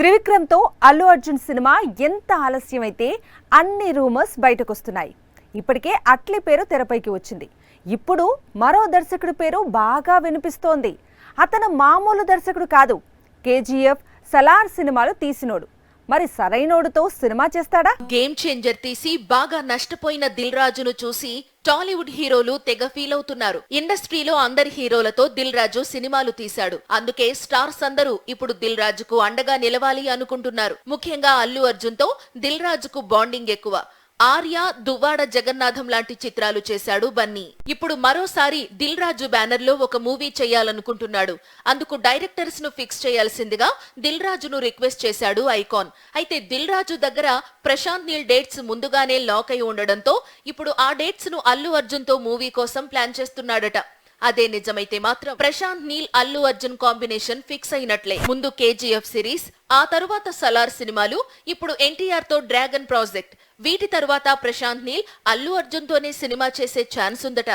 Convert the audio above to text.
త్రివిక్రమ్తో Allu Arjun cinema ఎంత ఆలస్యమైతే అన్ని rumours బయటకొస్తున్నాయి. ఇప్పటికే అట్లీ పేరు తెరపైకి వచ్చింది. ఇప్పుడు మరో దర్శకుడి పేరు బాగా వినిపిస్తోంది. అతను మామూలు దర్శకుడు కాదు, కేజీఎఫ్, సలార్ సినిమాలు తీసినోడు. మరి సరైనోడుతో సినిమా చేస్తాడా? గేమ్ చేంజర్ తీసి బాగా నష్టపోయిన దిల్ రాజును చూసి టాలీవుడ్ హీరోలు తెగ ఫీల్ అవుతున్నారు. ఇండస్ట్రీలో అందరి హీరోలతో దిల్ రాజు సినిమాలు తీశాడు. అందుకే స్టార్స్ అందరూ ఇప్పుడు దిల్ రాజుకు అండగా నిలవాలి అనుకుంటున్నారు. ముఖ్యంగా అల్లు అర్జున్ తో దిల్ రాజుకు బాండింగ్ ఎక్కువ. ఆర్య, దువ్వాడ జగన్నాథం లాంటి చిత్రాలు చేశాడు బన్నీ. ఇప్పుడు మరోసారి దిల్ రాజు బ్యానర్ లో ఒక మూవీ చేయాలనుకుంటున్నాడు. అందుకు డైరెక్టర్స్ ను ఫిక్స్ చేయాల్సిందిగా దిల్ రాజును రిక్వెస్ట్ చేశాడు ఐకాన్. అయితే దిల్ రాజు దగ్గర ప్రశాంత్ నీల్ డేట్స్ ముందుగానే లాక్ అయి ఉండడంతో ఇప్పుడు ఆ డేట్స్ ను అల్లు అర్జున్ తో మూవీ కోసం ప్లాన్ చేస్తున్నాడట. అదే నిజమైతే మాత్రం ప్రశాంత్ నీల్ అల్లు అర్జున్ కాంబినేషన్ ఫిక్స్ అయినట్లే. ముందు కేజీఎఫ్ సిరీస్, ఆ తరువాత సలార్ సినిమాలు, ఇప్పుడు ఎన్టీఆర్ తో డ్రాగన్ ప్రాజెక్ట్. వీటి తరువాత ప్రశాంత్ నీల్ అల్లు అర్జున్ తోనే సినిమా చేసే ఛాన్స్ ఉందట.